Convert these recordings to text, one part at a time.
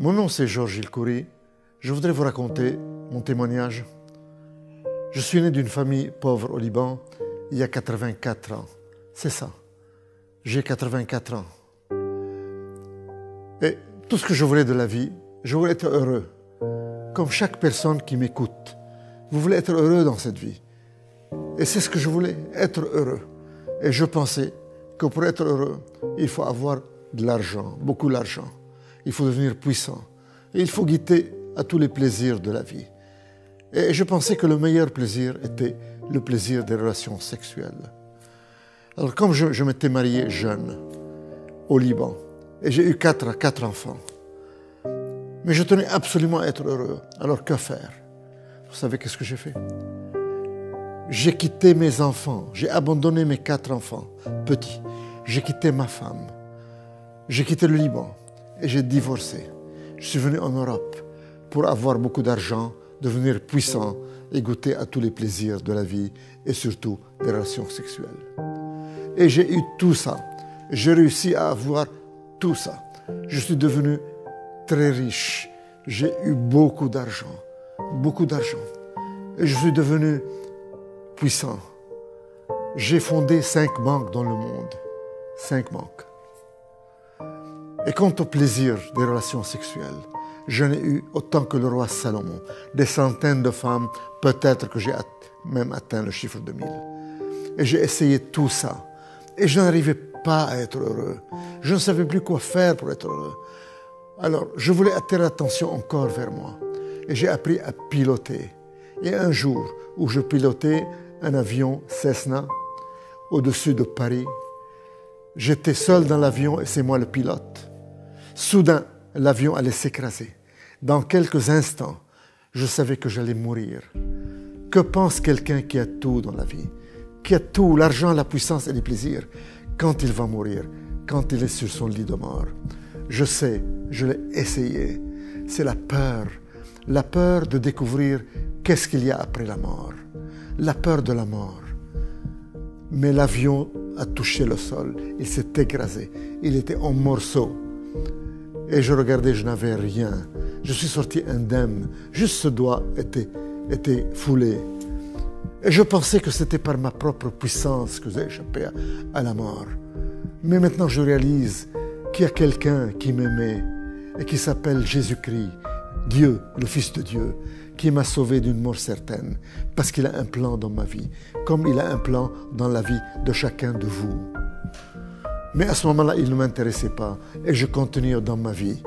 Mon nom c'est Georges Ilkouri. Je voudrais vous raconter mon témoignage. Je suis né d'une famille pauvre au Liban il y a 84 ans. C'est ça. J'ai 84 ans. Et tout ce que je voulais de la vie, je voulais être heureux. Comme chaque personne qui m'écoute. Vous voulez être heureux dans cette vie. Et c'est ce que je voulais, être heureux. Et je pensais que pour être heureux, il faut avoir de l'argent, beaucoup d'argent. Il faut devenir puissant. Et il faut goûter à tous les plaisirs de la vie. Et je pensais que le meilleur plaisir était le plaisir des relations sexuelles. Alors comme je m'étais marié jeune, au Liban, et j'ai eu quatre enfants, mais je tenais absolument à être heureux. Alors que faire? Vous savez qu'est-ce que j'ai fait? J'ai quitté mes enfants, j'ai abandonné mes 4 enfants petits. J'ai quitté ma femme, j'ai quitté le Liban et j'ai divorcé. Je suis venu en Europe pour avoir beaucoup d'argent, devenir puissant et goûter à tous les plaisirs de la vie et surtout des relations sexuelles. Et j'ai eu tout ça. J'ai réussi à avoir tout ça. Je suis devenu très riche. J'ai eu beaucoup d'argent. Beaucoup d'argent. Et je suis devenu puissant. J'ai fondé 5 banques dans le monde. 5 banques. Et quant au plaisir des relations sexuelles, j'en ai eu autant que le roi Salomon. Des centaines de femmes, peut-être que j'ai même atteint le chiffre de 1000. Et j'ai essayé tout ça. Et je n'arrivais pas à être heureux. Je ne savais plus quoi faire pour être heureux. Alors, je voulais attirer l'attention encore vers moi. Et j'ai appris à piloter. Et un jour où je pilotais un avion Cessna au-dessus de Paris, j'étais seul dans l'avion et c'est moi le pilote. Soudain, l'avion allait s'écraser. Dans quelques instants, je savais que j'allais mourir. Que pense quelqu'un qui a tout dans la vie, qui a tout, l'argent, la puissance et les plaisirs, quand il va mourir, quand il est sur son lit de mort? Je sais, je l'ai essayé. C'est la peur de découvrir qu'est-ce qu'il y a après la mort, la peur de la mort. Mais l'avion a touché le sol, il s'est écrasé, il était en morceaux. Et je regardais, je n'avais rien. Je suis sorti indemne, juste ce doigt était foulé. Et je pensais que c'était par ma propre puissance que j'ai échappé à la mort. Mais maintenant je réalise qu'il y a quelqu'un qui m'aimait et qui s'appelle Jésus-Christ, Dieu, le Fils de Dieu, qui m'a sauvé d'une mort certaine, parce qu'il a un plan dans ma vie, comme il a un plan dans la vie de chacun de vous. Mais à ce moment-là, il ne m'intéressait pas, et je continuais dans ma vie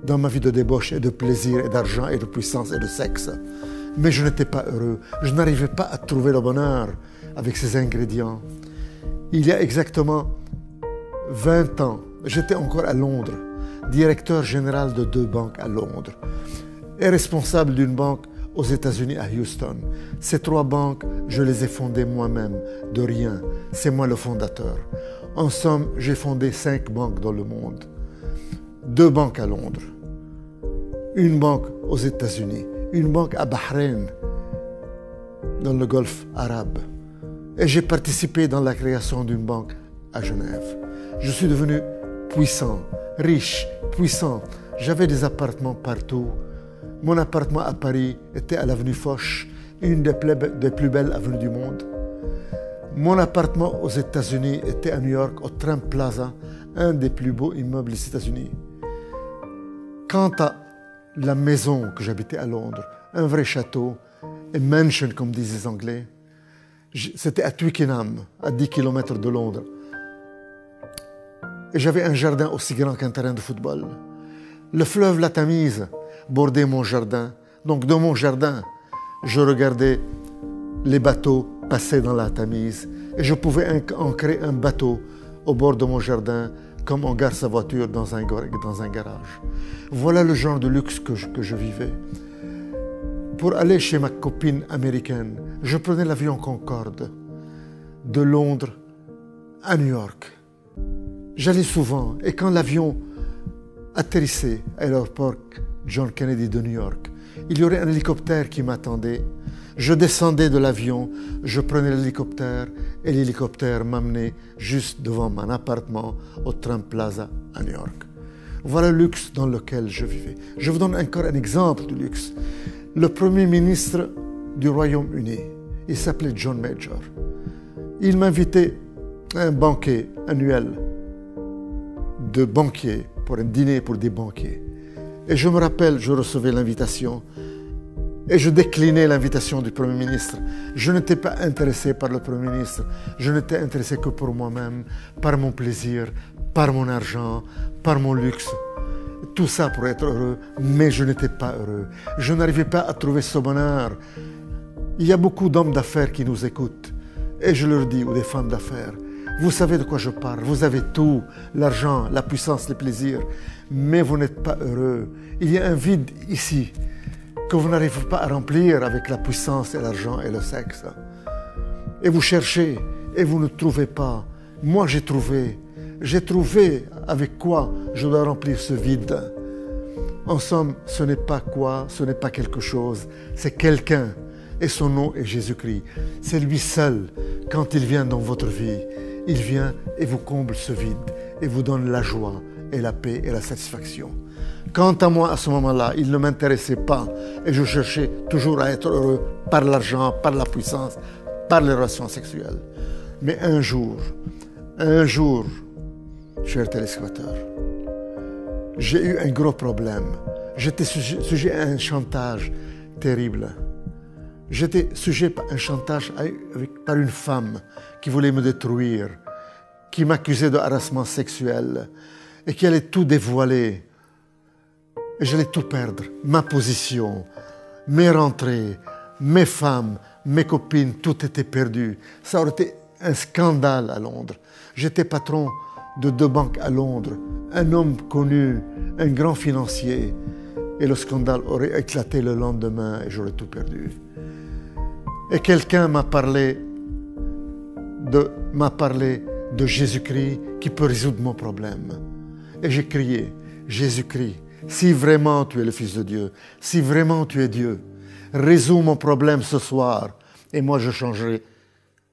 de débauche et de plaisir et d'argent et de puissance et de sexe. Mais je n'étais pas heureux, je n'arrivais pas à trouver le bonheur avec ces ingrédients. Il y a exactement 20 ans, j'étais encore à Londres, directeur général de 2 banques à Londres et responsable d'une banque aux États-Unis à Houston. Ces 3 banques, je les ai fondées moi-même, de rien. C'est moi le fondateur. En somme, j'ai fondé 5 banques dans le monde. 2 banques à Londres, une banque aux États-Unis, une banque à Bahreïn, dans le Golfe arabe. Et j'ai participé dans la création d'une banque à Genève. Je suis devenu puissant, riche, puissant. J'avais des appartements partout. Mon appartement à Paris était à l'avenue Foch, une des plus belles avenues du monde. Mon appartement aux États-Unis était à New York, au Trump Plaza, un des plus beaux immeubles des États-Unis. Quant à la maison que j'habitais à Londres, un vrai château, a mansion comme disent les Anglais, c'était à Twickenham, à 10 km de Londres. Et j'avais un jardin aussi grand qu'un terrain de football. Le fleuve la Tamise bordait mon jardin. Donc dans mon jardin, je regardais les bateaux passer dans la Tamise. Et je pouvais ancrer un bateau au bord de mon jardin comme on gare sa voiture dans un garage. Voilà le genre de luxe que je vivais. Pour aller chez ma copine américaine, je prenais l'avion Concorde de Londres à New York. J'allais souvent et quand l'avion atterrissait à l'aéroport John Kennedy de New York, il y aurait un hélicoptère qui m'attendait. Je descendais de l'avion, je prenais l'hélicoptère et l'hélicoptère m'amenait juste devant mon appartement au Trump Plaza à New York. Voilà le luxe dans lequel je vivais. Je vous donne encore un exemple de luxe. Le premier ministre du Royaume-Uni, il s'appelait John Major. Il m'invitait à un banquet annuel de banquiers, pour un dîner pour des banquiers. Et je me rappelle, je recevais l'invitation et je déclinais l'invitation du Premier ministre. Je n'étais pas intéressé par le Premier ministre, je n'étais intéressé que pour moi-même, par mon plaisir, par mon argent, par mon luxe. Tout ça pour être heureux, mais je n'étais pas heureux. Je n'arrivais pas à trouver ce bonheur. Il y a beaucoup d'hommes d'affaires qui nous écoutent. Et je leur dis, ou des femmes d'affaires, vous savez de quoi je parle, vous avez tout, l'argent, la puissance, les plaisirs, mais vous n'êtes pas heureux. Il y a un vide ici que vous n'arrivez pas à remplir avec la puissance et l'argent et le sexe. Et vous cherchez et vous ne trouvez pas. Moi, j'ai trouvé avec quoi je dois remplir ce vide. En somme, ce n'est pas quoi, ce n'est pas quelque chose, c'est quelqu'un. Et son nom est Jésus-Christ. C'est lui seul, quand il vient dans votre vie, il vient et vous comble ce vide et vous donne la joie et la paix et la satisfaction. Quant à moi, à ce moment-là, il ne m'intéressait pas et je cherchais toujours à être heureux par l'argent, par la puissance, par les relations sexuelles. Mais un jour, chers téléspectateurs, j'ai eu un gros problème. J'étais sujet à un chantage terrible. J'étais sujet à un chantage par une femme qui voulait me détruire, qui m'accusait de harcèlement sexuel et qui allait tout dévoiler. Et j'allais tout perdre, ma position, mes rentrées, mes femmes, mes copines, tout était perdu. Ça aurait été un scandale à Londres. J'étais patron de 2 banques à Londres, un homme connu, un grand financier. Et le scandale aurait éclaté le lendemain et j'aurais tout perdu. Et quelqu'un m'a parlé de Jésus-Christ qui peut résoudre mon problème. Et j'ai crié, Jésus-Christ, si vraiment tu es le Fils de Dieu, si vraiment tu es Dieu, résous mon problème ce soir et moi je changerai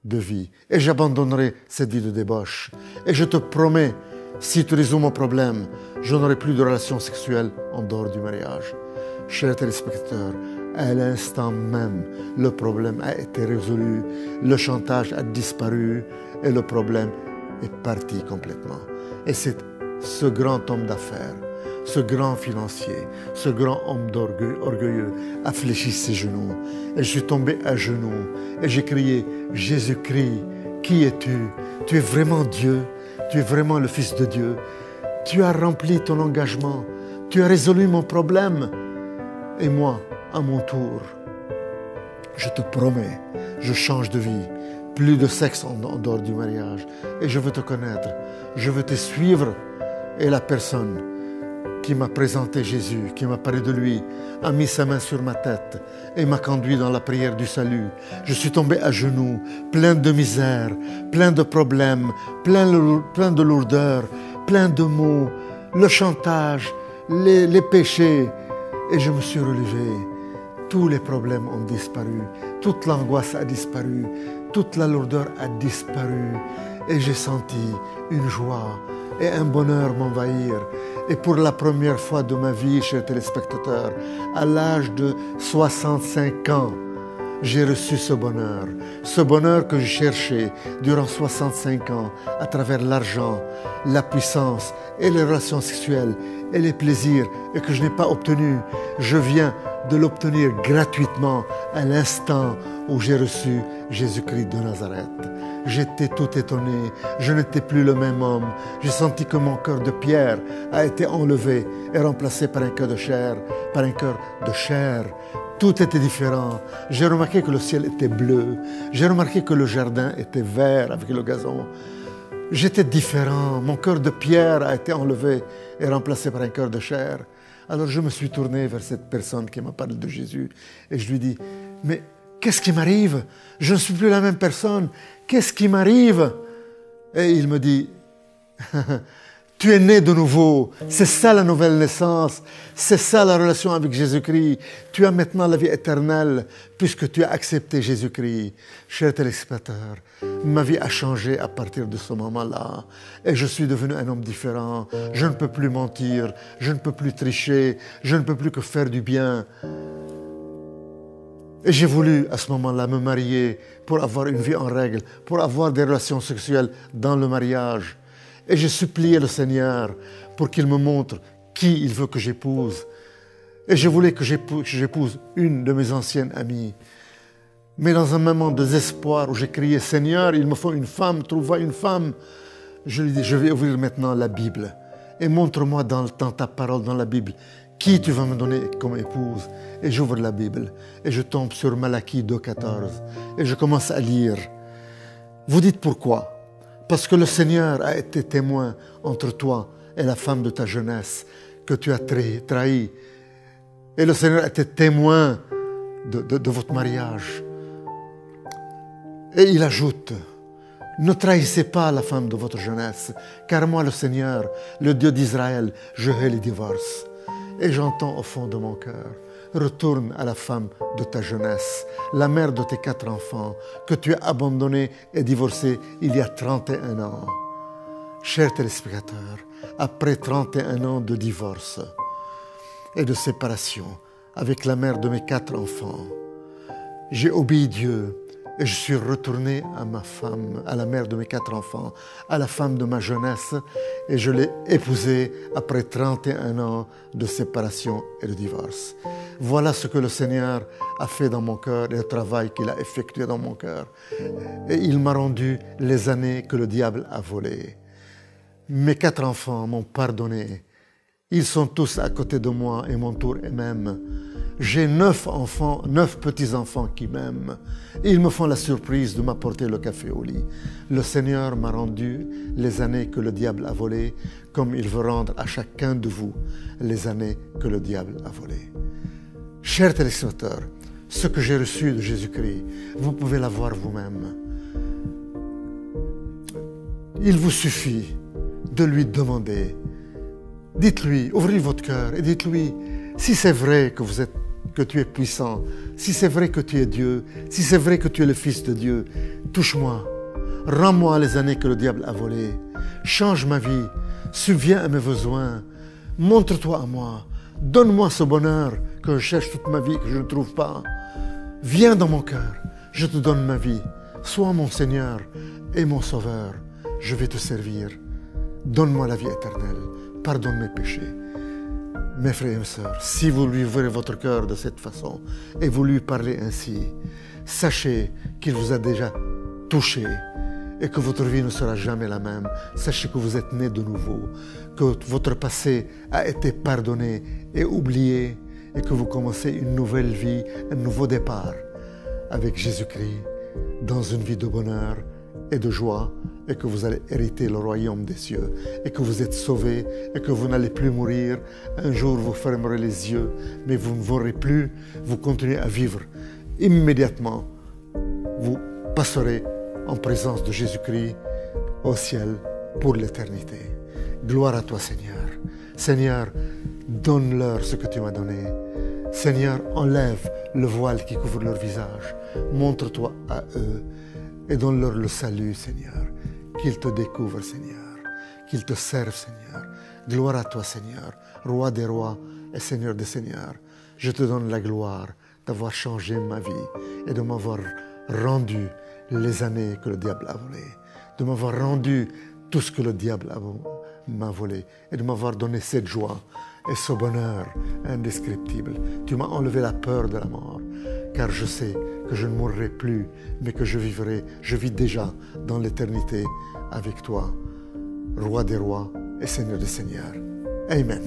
de vie et j'abandonnerai cette vie de débauche. Et je te promets, si tu résous mon problème, je n'aurai plus de relations sexuelles en dehors du mariage. Chers téléspectateurs, à l'instant même, le problème a été résolu, le chantage a disparu et le problème est parti complètement. Et c'est ce grand homme d'affaires, ce grand financier, ce grand homme orgueilleux a fléchi ses genoux. Et je suis tombé à genoux et j'ai crié, Jésus-Christ, qui es-tu? Tu es vraiment Dieu, tu es vraiment le Fils de Dieu. Tu as rempli ton engagement, tu as résolu mon problème. Et moi, à mon tour, je te promets, je change de vie. Plus de sexe en dehors du mariage. Et je veux te connaître, je veux te suivre. Et la personne qui m'a présenté Jésus, qui m'a parlé de lui, a mis sa main sur ma tête et m'a conduit dans la prière du salut. Je suis tombé à genoux, plein de misère, plein de problèmes, plein de lourdeur, plein de maux, le chantage, les péchés. Et je me suis relevé. Tous les problèmes ont disparu, toute l'angoisse a disparu, toute la lourdeur a disparu. Et j'ai senti une joie et un bonheur m'envahir. Et pour la première fois de ma vie, chers téléspectateurs, à l'âge de 65 ans, j'ai reçu ce bonheur que je cherchais durant 65 ans à travers l'argent, la puissance et les relations sexuelles et les plaisirs et que je n'ai pas obtenu. Je viens de l'obtenir gratuitement à l'instant où j'ai reçu Jésus-Christ de Nazareth. J'étais tout étonné, je n'étais plus le même homme. J'ai senti que mon cœur de pierre a été enlevé et remplacé par un cœur de chair, par un cœur de chair. Tout était différent. J'ai remarqué que le ciel était bleu. J'ai remarqué que le jardin était vert avec le gazon. J'étais différent. Mon cœur de pierre a été enlevé et remplacé par un cœur de chair. Alors je me suis tourné vers cette personne qui m'a parlé de Jésus et je lui dis, mais qu'est-ce qui m'arrive? Je ne suis plus la même personne. Qu'est-ce qui m'arrive? Et il me dit, Tu es né de nouveau. C'est ça la nouvelle naissance. C'est ça la relation avec Jésus-Christ. Tu as maintenant la vie éternelle puisque tu as accepté Jésus-Christ. Chers téléspectateurs, ma vie a changé à partir de ce moment-là. Et je suis devenu un homme différent. Je ne peux plus mentir. Je ne peux plus tricher. Je ne peux plus que faire du bien. Et j'ai voulu à ce moment-là me marier pour avoir une vie en règle, pour avoir des relations sexuelles dans le mariage. Et j'ai supplié le Seigneur pour qu'il me montre qui il veut que j'épouse. Et je voulais que j'épouse une de mes anciennes amies. Mais dans un moment de désespoir où j'ai crié « Seigneur, il me faut une femme, trouve-moi une femme », je lui ai dit « Je vais ouvrir maintenant la Bible et montre-moi dans ta parole, dans la Bible, qui tu vas me donner comme épouse ?» Et j'ouvre la Bible et je tombe sur Malachie 2,14 et je commence à lire. Vous dites pourquoi ? Parce que le Seigneur a été témoin entre toi et la femme de ta jeunesse que tu as trahi. Et le Seigneur a été témoin de votre mariage. Et il ajoute, ne trahissez pas la femme de votre jeunesse, car moi, le Seigneur, le Dieu d'Israël, je hais les divorces. Et j'entends au fond de mon cœur, retourne à la femme de ta jeunesse, la mère de tes 4 enfants, que tu as abandonnée et divorcée il y a 31 ans. Chers téléspectateurs, après 31 ans de divorce et de séparation avec la mère de mes 4 enfants, j'ai obéi Dieu et je suis retourné à ma femme, à la mère de mes 4 enfants, à la femme de ma jeunesse, et je l'ai épousée après 31 ans de séparation et de divorce. Voilà ce que le Seigneur a fait dans mon cœur et le travail qu'il a effectué dans mon cœur. Et il m'a rendu les années que le diable a volées. Mes 4 enfants m'ont pardonné. Ils sont tous à côté de moi et m'entourent eux-mêmes. J'ai 9 enfants, 9 petits-enfants qui m'aiment. Ils me font la surprise de m'apporter le café au lit. Le Seigneur m'a rendu les années que le diable a volées, comme il veut rendre à chacun de vous les années que le diable a volées. Chers téléspectateurs, ce que j'ai reçu de Jésus-Christ, vous pouvez l'avoir vous-même. Il vous suffit de lui demander. Dites-lui, ouvrez votre cœur et dites-lui, si c'est vrai que tu es puissant, si c'est vrai que tu es Dieu, si c'est vrai que tu es le Fils de Dieu, touche-moi, rends-moi les années que le diable a volées, change ma vie, subviens à mes besoins, montre-toi à moi, donne-moi ce bonheur que je cherche toute ma vie, que je ne trouve pas. Viens dans mon cœur, je te donne ma vie, sois mon Seigneur et mon Sauveur, je vais te servir. Donne-moi la vie éternelle, pardonne mes péchés. Mes frères et mes sœurs, si vous lui ouvrez votre cœur de cette façon et vous lui parlez ainsi, sachez qu'il vous a déjà touché et que votre vie ne sera jamais la même. Sachez que vous êtes né de nouveau, que votre passé a été pardonné et oublié et que vous commencez une nouvelle vie, un nouveau départ avec Jésus-Christ dans une vie de bonheur et de joie, et que vous allez hériter le royaume des cieux, et que vous êtes sauvés, et que vous n'allez plus mourir. Un jour, vous fermerez les yeux, mais vous ne mourrez plus, vous continuez à vivre. Immédiatement, vous passerez en présence de Jésus-Christ au ciel pour l'éternité. Gloire à toi, Seigneur. Seigneur, donne-leur ce que tu m'as donné. Seigneur, enlève le voile qui couvre leur visage. Montre-toi à eux et donne-leur le salut, Seigneur. Qu'ils te découvrent, Seigneur. Qu'ils te servent, Seigneur. Gloire à toi, Seigneur, Roi des rois et Seigneur des seigneurs. Je te donne la gloire d'avoir changé ma vie et de m'avoir rendu les années que le diable a volées, de m'avoir rendu tout ce que le diable m'a volé et de m'avoir donné cette joie et ce bonheur indescriptible. Tu m'as enlevé la peur de la mort, car je sais que je ne mourrai plus, mais que je vis déjà dans l'éternité avec toi, Roi des rois et Seigneur des seigneurs. Amen.